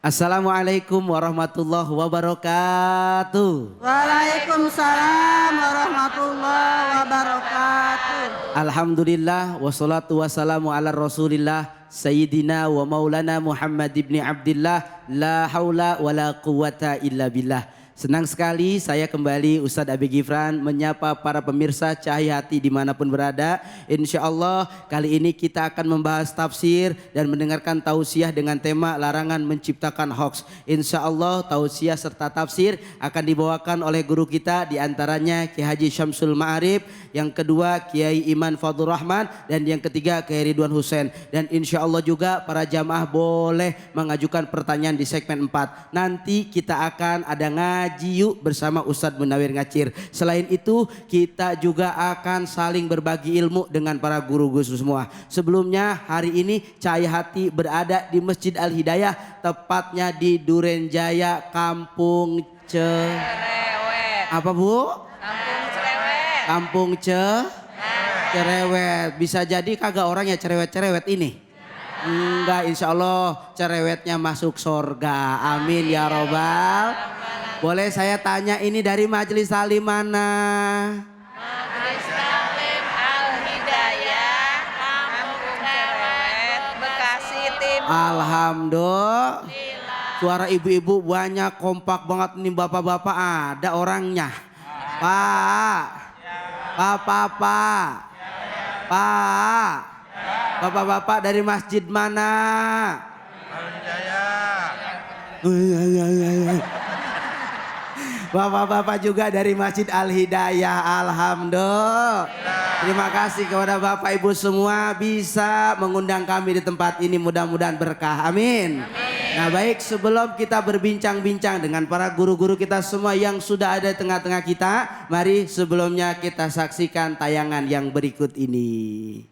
Assalamualaikum warahmatullahi wabarakatuh. Waalaikumsalam warahmatullahi wabarakatuh. Alhamdulillah wassalatu wassalamu ala rasulillah Sayyidina wa maulana Muhammad ibn Abdillah. La haula wa la quwata illa billah. Senang sekali saya kembali Ustadz Abi Gifran menyapa para pemirsa Cahaya Hati dimanapun berada. Insya Allah kali ini kita akan membahas tafsir dan mendengarkan tausiah dengan tema larangan menciptakan hoax. Insya Allah tausiah serta tafsir akan dibawakan oleh guru kita, diantaranya Kiai Haji Syamsul Ma'arif, yang kedua Kiai Iman Fadlur Rahman, dan yang ketiga Kiai Ridwan Husain. Dan insya Allah juga para jamaah boleh mengajukan pertanyaan di segmen 4. Nanti kita akan ada ngaji yuk bersama Ustadz Munawir Ngacir. Selain itu kita juga akan saling berbagi ilmu dengan para guru-guru semua. Sebelumnya hari ini Cahaya Hati berada di Masjid Al Hidayah, tepatnya di Duren Jaya, Kampung Cerewet. Apa Bu? Kampung Cerewet. Kampung Cerewet. Bisa jadi kagak orangnya cerewet-cerewet ini. Enggak, insya Allah cerewetnya masuk surga. Amin ya robbal. Boleh saya tanya, ini dari majelis salim mana? Majelis Taklim Al Hidayah, Kampung Cerewet, Bekasi Timur. Alhamdulillah. Suara ibu-ibu banyak, kompak banget nih, bapak-bapak ada orangnya. Pak. Pak. Bapak-bapak dari masjid mana? Bapak-bapak juga dari Masjid Al Hidayah. Alhamdulillah. Terima kasih kepada Bapak Ibu semua bisa mengundang kami di tempat ini, mudah-mudahan berkah. Amin. Nah baik, sebelum kita berbincang-bincang dengan para guru-guru kita semua yang sudah ada di tengah-tengah kita, mari sebelumnya kita saksikan tayangan yang berikut ini.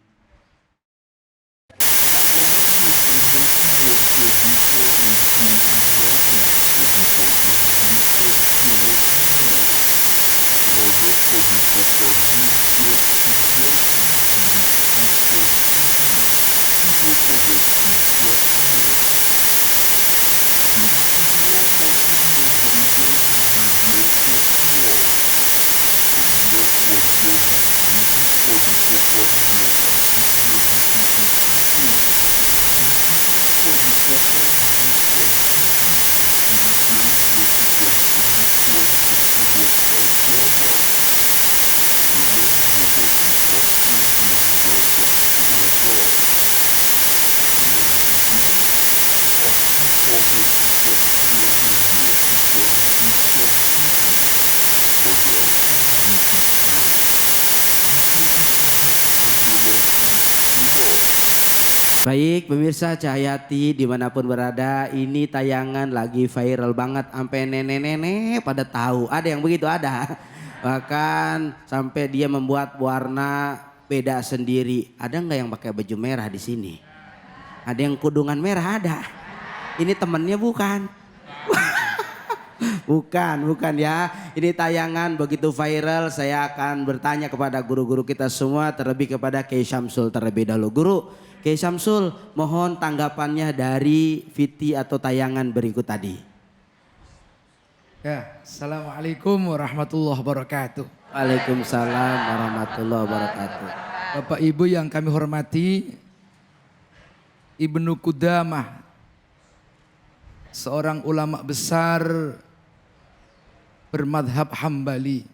Baik pemirsa Cahaya Hati dimanapun berada, ini tayangan lagi viral banget sampai nenek-nenek pada tahu. Ada yang begitu, ada. Bahkan sampai dia membuat warna beda sendiri. Ada nggak yang pakai baju merah di sini? Ada yang kudungan merah, ada. Ini temennya bukan? Bukan ya. Ini tayangan begitu viral, saya akan bertanya kepada guru-guru kita semua, terlebih kepada Kiai Syamsul terlebih dahulu. Guru, Kiai Syamsul, mohon tanggapannya dari VT atau tayangan berikut tadi. Ya, Assalamualaikum warahmatullahi wabarakatuh. Waalaikumsalam warahmatullahi wabarakatuh. Bapak Ibu yang kami hormati, Ibnu Qudamah, seorang ulama besar bermadhab Hambali.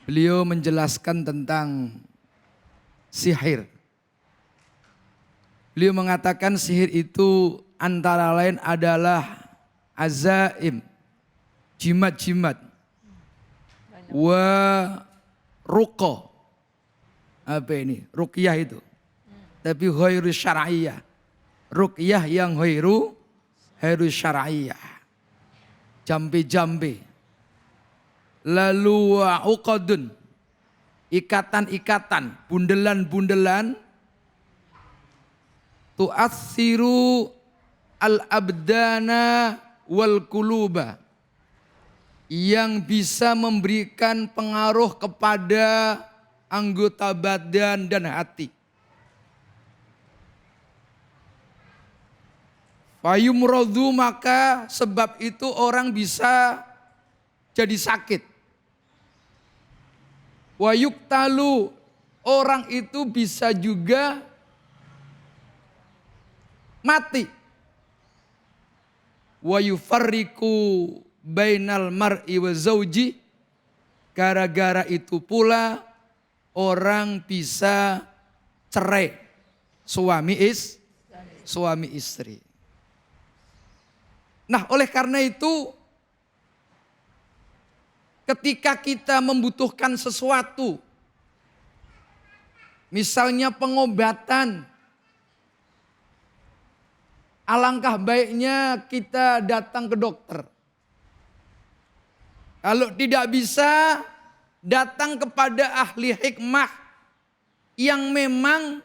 Beliau menjelaskan tentang sihir. Beliau mengatakan sihir itu antara lain adalah azaim, jimat-jimat, wa ruqo. Apa ini? Ruqyah itu. Tapi ghairu syar'iyah. Ruqyah yang ghairu syar'iyah. Jambe-jambe. Lalu wa uqadun. Ikatan-ikatan, bundelan-bundelan tu'assiru al-abdana wal kuluba, yang bisa memberikan pengaruh kepada anggota badan dan hati. Fayumradu, maka sebab itu orang bisa jadi sakit. Wa yuktalu, orang itu bisa juga mati. Wa yufarriqu bainal mar'i wa zauji, gara-gara itu pula orang bisa cerai suami istri. Nah, oleh karena itu ketika kita membutuhkan sesuatu, misalnya pengobatan, alangkah baiknya kita datang ke dokter. Kalau tidak bisa, datang kepada ahli hikmah yang memang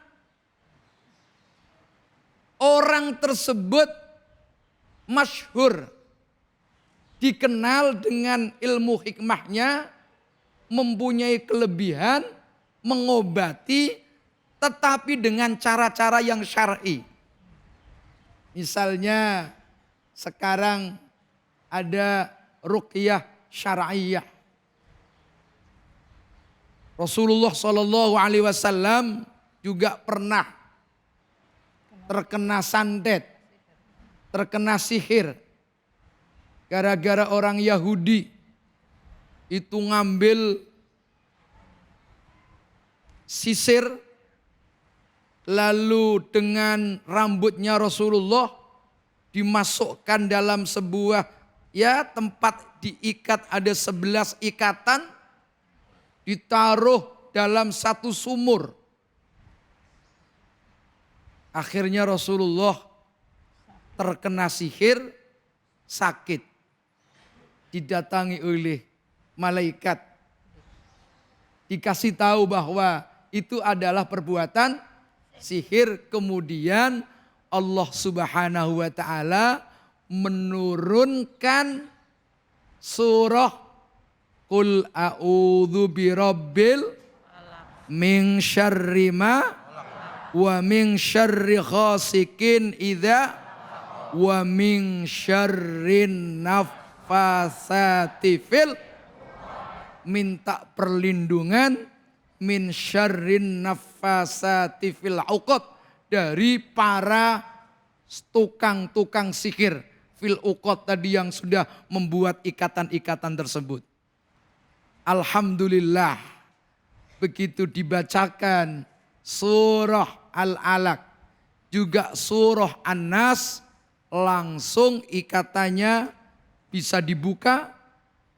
orang tersebut masyhur, dikenal dengan ilmu hikmahnya, mempunyai kelebihan, mengobati, tetapi dengan cara-cara yang syar'i. Misalnya sekarang ada ruqyah syar'iyah. Rasulullah SAW juga pernah terkena santet, terkena sihir. Gara-gara orang Yahudi itu ngambil sisir, lalu dengan rambutnya Rasulullah dimasukkan dalam sebuah tempat diikat, ada 11 ikatan, ditaruh dalam satu sumur. Akhirnya Rasulullah terkena sihir, sakit. Didatangi oleh malaikat. Dikasih tahu bahwa itu adalah perbuatan sihir. Kemudian Allah Subhanahu wa ta'ala menurunkan surah Qul a'udzu birabbil min syarri ma wa min syarri ghasikin idza wa min syarrin nafasati fil, minta perlindungan min syarrin nafasati fil uqad, dari para tukang-tukang sihir fil uqad tadi yang sudah membuat ikatan-ikatan tersebut. Alhamdulillah, begitu dibacakan surah Al-Alaq juga surah An-Nas, langsung ikatannya bisa dibuka,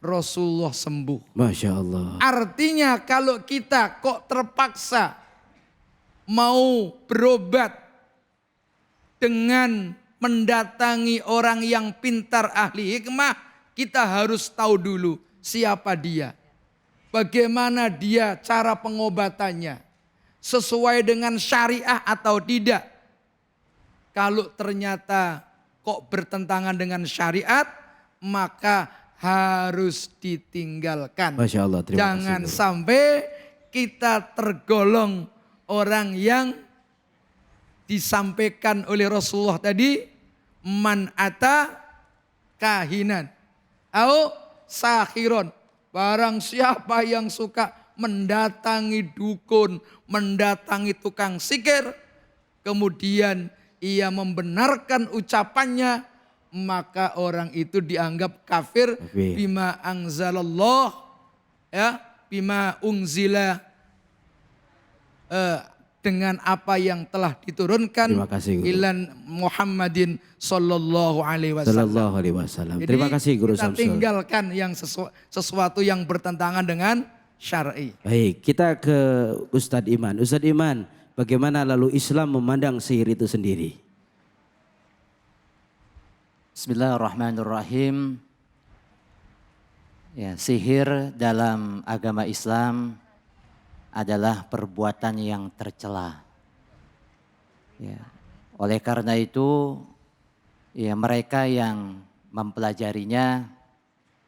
Rasulullah sembuh. Masya Allah. Artinya kalau kita kok terpaksa mau berobat dengan mendatangi orang yang pintar ahli hikmah, kita harus tahu dulu siapa dia. Bagaimana dia cara pengobatannya, sesuai dengan syariah atau tidak. Kalau ternyata kok bertentangan dengan syariat, maka harus ditinggalkan. Masya Allah, terima Jangan kasih. sampai kita tergolong orang yang disampaikan oleh Rasulullah tadi, man ata kahinan au sahiron. Barang siapa yang suka mendatangi dukun, mendatangi tukang sihir, kemudian ia membenarkan ucapannya, maka orang itu dianggap kafir bima anzalallah, bima unzila, dengan apa yang telah diturunkan ilan Muhammadin sallallahu alaihi wasallam. Terima kasih Guru Kita Samsul. tinggalkan yang sesuatu yang bertentangan dengan syar'i. Baik, kita ke Ustadz Iman. Ustadz Iman, bagaimana lalu Islam memandang sihir itu sendiri? Bismillahirrahmanirrahim. Ya, sihir dalam agama Islam adalah perbuatan yang tercela. Ya, oleh karena itu, ya mereka yang mempelajarinya,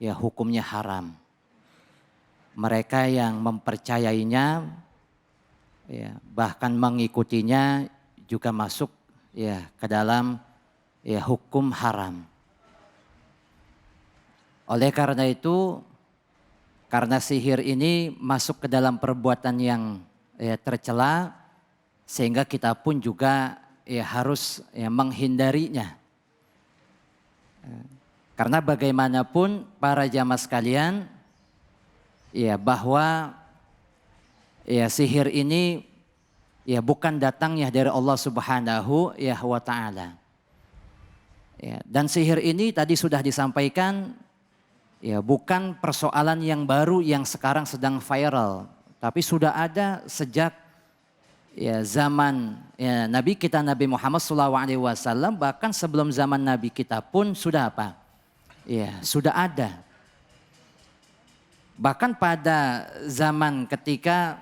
ya hukumnya haram. Mereka yang mempercayainya, ya bahkan mengikutinya juga masuk ya ke dalam ya hukum haram. Oleh karena itu, karena sihir ini masuk ke dalam perbuatan yang tercela, sehingga kita pun juga harus menghindarinya. Karena bagaimanapun para jamaah sekalian, bahwa sihir ini bukan datangnya dari Allah Subhanahu wa Ta'ala. Dan sihir ini tadi sudah disampaikan, bukan persoalan yang baru yang sekarang sedang viral, tapi sudah ada sejak zaman Nabi kita Nabi Muhammad SAW, bahkan sebelum zaman Nabi kita pun sudah apa? Sudah ada. Bahkan pada zaman ketika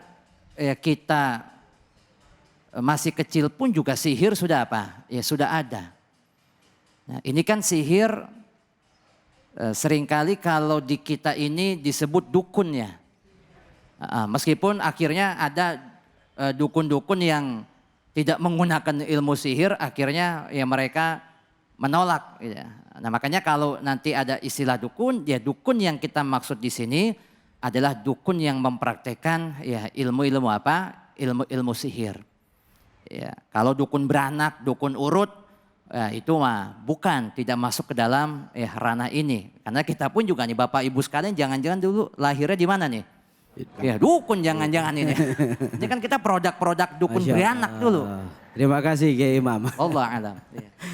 kita masih kecil pun juga sihir sudah apa? Sudah ada. Nah, ini kan sihir seringkali kalau di kita ini disebut dukun ya. Meskipun akhirnya ada dukun-dukun yang tidak menggunakan ilmu sihir, akhirnya mereka menolak. Nah, makanya kalau nanti ada istilah dukun, dukun yang kita maksud di sini adalah dukun yang mempraktekkan ilmu-ilmu apa? Ilmu sihir. Kalau dukun beranak, dukun urut, itu mah bukan, tidak masuk ke dalam ranah ini. Karena kita pun juga nih Bapak Ibu sekalian, jangan-jangan dulu lahirnya di mana nih? Dukun jangan-jangan ini. Ini kan kita produk-produk dukun beranak dulu. Terima kasih Kiai Imam. Allah alam.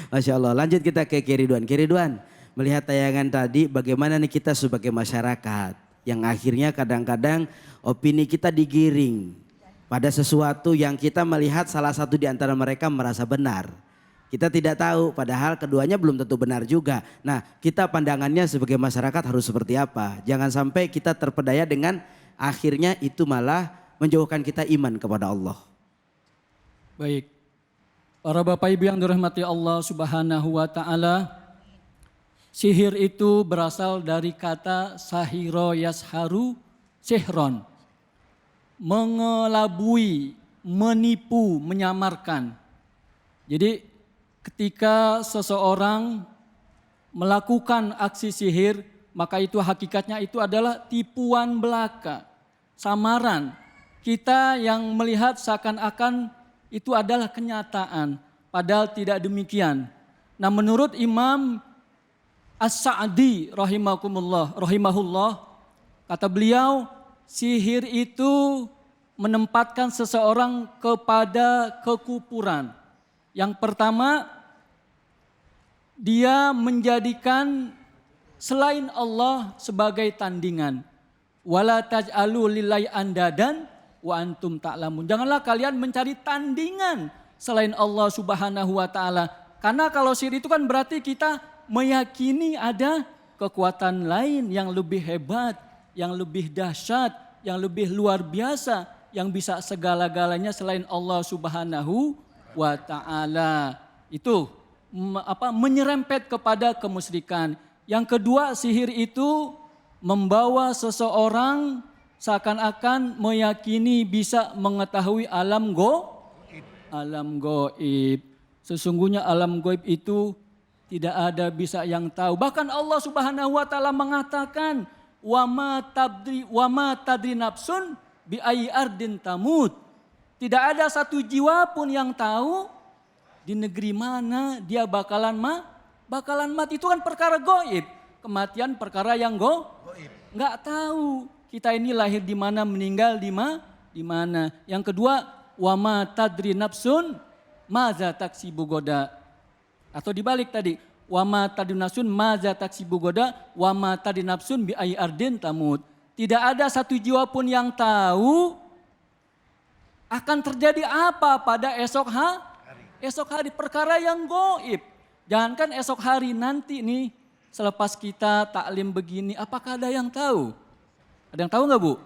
Masya Allah. Lanjut kita ke Kiai Ridwan. Kiai Ridwan, melihat tayangan tadi bagaimana nih kita sebagai masyarakat yang akhirnya kadang-kadang opini kita digiring pada sesuatu yang kita melihat salah satu di antara mereka merasa benar. Kita tidak tahu padahal keduanya belum tentu benar juga. Nah, kita pandangannya sebagai masyarakat harus seperti apa? Jangan sampai kita terpedaya dengan akhirnya itu malah menjauhkan kita iman kepada Allah. Baik. Para Bapak Ibu yang dirahmati Allah Subhanahu wa Ta'ala, sihir itu berasal dari kata sahiro yasharu sihron. Mengelabui, menipu, menyamarkan. Jadi ketika seseorang melakukan aksi sihir, maka itu hakikatnya itu adalah tipuan belaka, samaran. Kita yang melihat seakan-akan itu adalah kenyataan, padahal tidak demikian. Nah, menurut Imam As-Sa'di rahimahullah, kata beliau, sihir itu menempatkan seseorang kepada kekufuran. Yang pertama, dia menjadikan selain Allah sebagai tandingan. Wala taj'alu lillahi andadan wa antum ta'lamun. Janganlah kalian mencari tandingan selain Allah Subhanahu wa Ta'ala. Karena kalau sihir itu kan berarti kita meyakini ada kekuatan lain yang lebih hebat, yang lebih dahsyat, yang lebih luar biasa, yang bisa segala-galanya selain Allah Subhanahu wa Ta'ala. Itu menyerempet kepada kemusyrikan. Yang kedua, sihir itu membawa seseorang seakan-akan meyakini bisa mengetahui alam gaib. Sesungguhnya alam gaib itu tidak ada bisa yang tahu. Bahkan Allah Subhanahu wa Ta'ala mengatakan, wa ma tadri nafsun bi ayyi ardin tamut. Tidak ada satu jiwa pun yang tahu di negeri mana dia bakalan mati. Itu kan perkara gaib. Kematian perkara yang gaib. Enggak tahu. Kita ini lahir di mana, meninggal di mana. Yang kedua, wa ma tadri nafsun maza taksibu goda. Atau dibalik tadi, wa ma tadri nafsun maza taksibu goda, wa ma tadri nafsun bi ayyi ardin tamut. Tidak ada satu jiwa pun yang tahu akan terjadi apa pada esok hari, perkara yang gaib. Jangankan esok hari, nanti nih selepas kita taklim begini, apakah ada yang tahu? Ada yang tahu nggak Bu?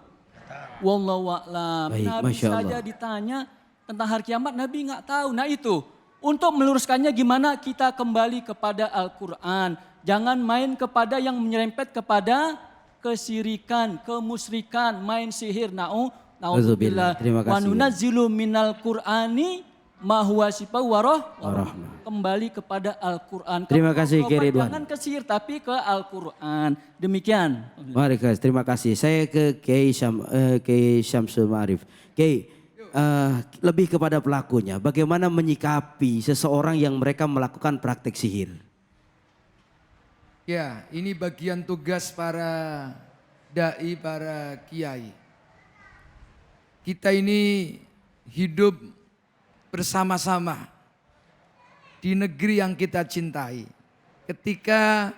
Wallahu a'lam. Nabi saja ditanya tentang hari kiamat, Nabi nggak tahu. Nah itu, untuk meluruskannya gimana kita kembali kepada Al-Quran. Jangan main kepada yang menyerempet kepada kesyirikan, kemusyrikan, main sihir. Na'udzubillah. Terima kasih. Wa nunazzilu minal Qur'ani ma huwa syifa wa Warahmah. kembali kepada Al-Qur'an. Terima Kalau kasih, mau Kiai berobat, Ridwan. Jangan ke sihir tapi ke Al-Qur'an. Demikian. Mari guys, terima kasih. Saya ke Kiai Syamsul Ma'arif. Kiai, lebih kepada pelakunya. Bagaimana menyikapi seseorang yang mereka melakukan praktek sihir? Ya, ini bagian tugas para dai, para kiai. Kita ini hidup bersama-sama di negeri yang kita cintai. Ketika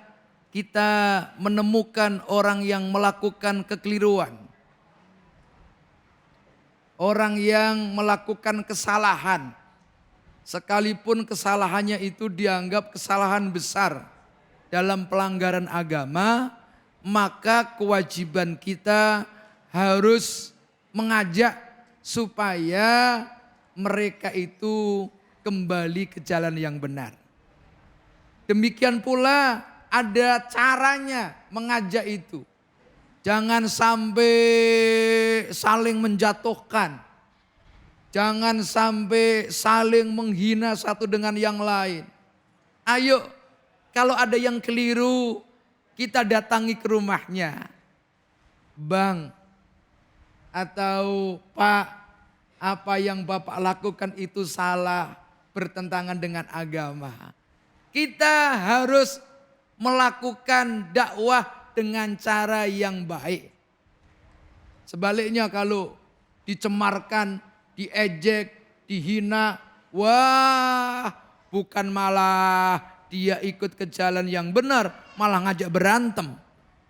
kita menemukan orang yang melakukan kekeliruan, orang yang melakukan kesalahan, sekalipun kesalahannya itu dianggap kesalahan besar dalam pelanggaran agama, maka kewajiban kita harus mengajak supaya mereka itu kembali ke jalan yang benar. Demikian pula ada caranya mengajak itu. Jangan sampai saling menjatuhkan. Jangan sampai saling menghina satu dengan yang lain. Ayo, kalau ada yang keliru, kita datangi ke rumahnya. Bang, atau Pak, apa yang Bapak lakukan itu salah, bertentangan dengan agama. Kita harus melakukan dakwah dengan cara yang baik. Sebaliknya kalau dicemarkan, diejek, dihina, wah, bukan malah dia ikut ke jalan yang benar, malah ngajak berantem.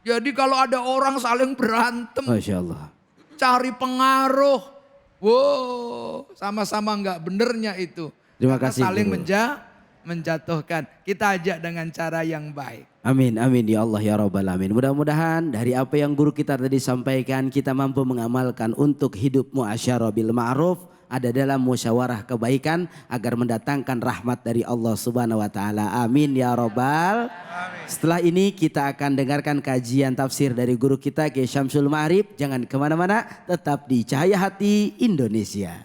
Jadi kalau ada orang saling berantem, Masya Allah. cari pengaruh, wow, sama-sama nggak benernya itu. Terima Karena kasih, saling Guru. menjatuhkan. Kita ajak dengan cara yang baik. Amin, amin ya Allah ya Rabbal Alamin. Mudah-mudahan dari apa yang guru kita tadi sampaikan, kita mampu mengamalkan untuk hidup muasyarah bil ma'ruf, ada dalam musyawarah kebaikan agar mendatangkan rahmat dari Allah Subhanahu wa taala. Amin ya Rabbal. Setelah ini kita akan dengarkan kajian tafsir dari guru kita Kiai Syamsul Ma'arif. Jangan kemana-mana, tetap di Cahaya Hati Indonesia.